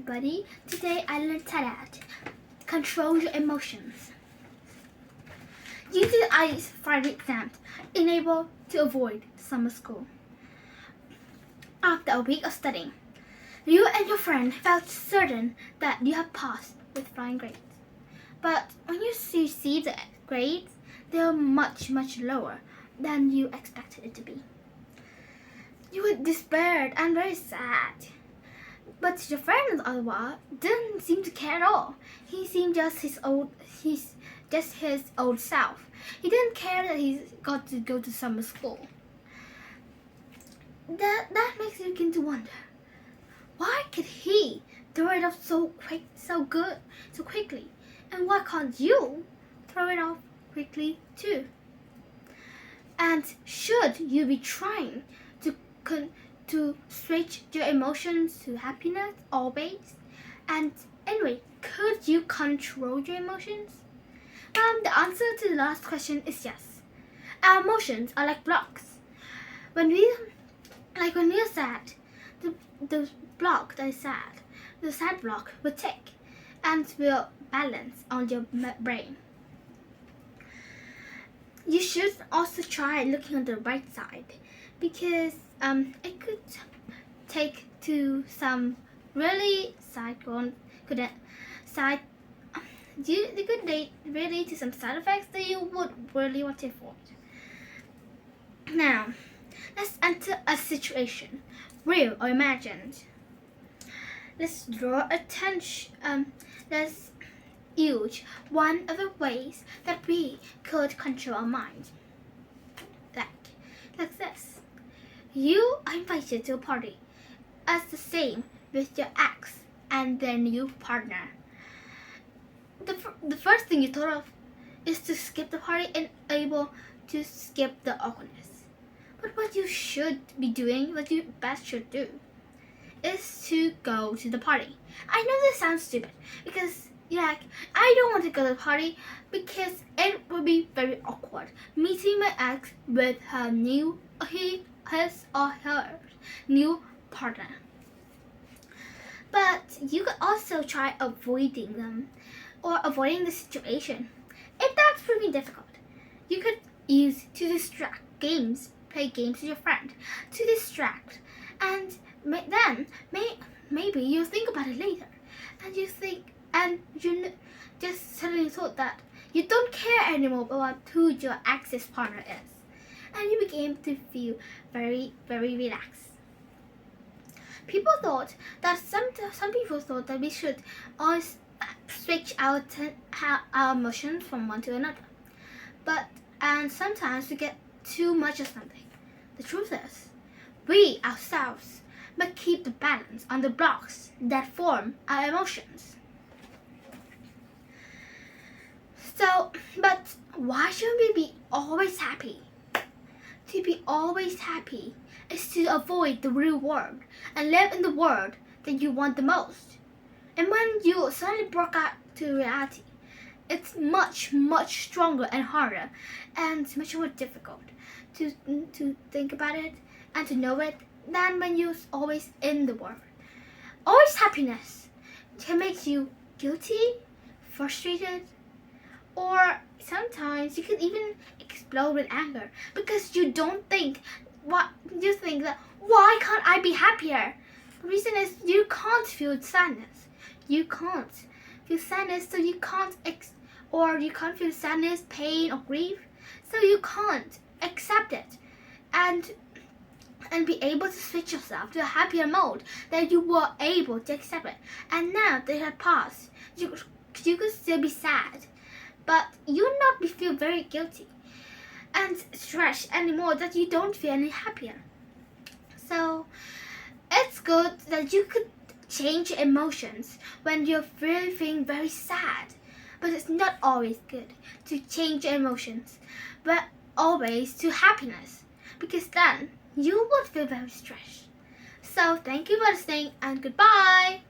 everybody. Today I learned that control your emotions. Use the IELTS Friday exam enable to avoid summer school. After a week of studying, you and your friend felt certain that you have passed with flying grades. But when you see the grades, they are much lower than you expected it to be. You were despaired and very sad. But your friend, on the other hand, didn't seem to care at all. He seemed just his old self. He didn't care that he got to go to summer school. That makes you begin to wonder, why could he throw it off so quickly, and why can't you throw it off quickly too? And should you be trying to switch your emotions to happiness always? And anyway, could you control your emotions? The answer to the last question is yes. Our emotions are like blocks. When we are sad, the block that is sad, the sad block will tick and will balance on your brain. You should also try looking on the right side, because it could take to some really lead to some side effects that you would really want to avoid. Now, let's enter a situation, real or imagined. Let's draw attention. Let's use one of the ways that we could control our mind. Like this. You are invited to a party as the same with your ex and their new partner. The first thing you thought of is to skip the party and able to skip the awkwardness. But what you should be doing, what you best should do, is to go to the party. I know this sounds stupid because you're like, I don't want to go to the party because it would be very awkward meeting my ex with his or her new partner. But you could also try avoiding them or avoiding the situation. If that's pretty difficult, you could use to distract games, play games with your friend to distract, and then maybe you think about it later, and you just suddenly thought that you don't care anymore about who your ex's partner is, and you begin to feel very relaxed. Some people thought that we should always switch our emotions from one to another, and sometimes we get too much of something. The truth is, we ourselves must keep the balance on the blocks that form our emotions. So, but why shouldn't we be always happy? To be always happy is to avoid the real world and live in the world that you want the most. And when you suddenly broke out to reality, it's much stronger and harder and much more difficult to think about it and to know it than when you're always in the world. Always happiness can make you guilty, frustrated, or sometimes you can even explode with anger because you think that why can't I be happier? The reason is you can't feel sadness. You can't feel sadness, so you can't feel sadness, pain, or grief, so you can't accept it and be able to switch yourself to a happier mode that you were able to accept it. And now that it had passed, you could still be sad, but you'll not feel very guilty and stressed anymore that you don't feel any happier. So it's good that you could change your emotions when you're really feeling very sad, but it's not always good to change your emotions, but always to happiness, because then you would feel very stressed. So thank you for listening and goodbye.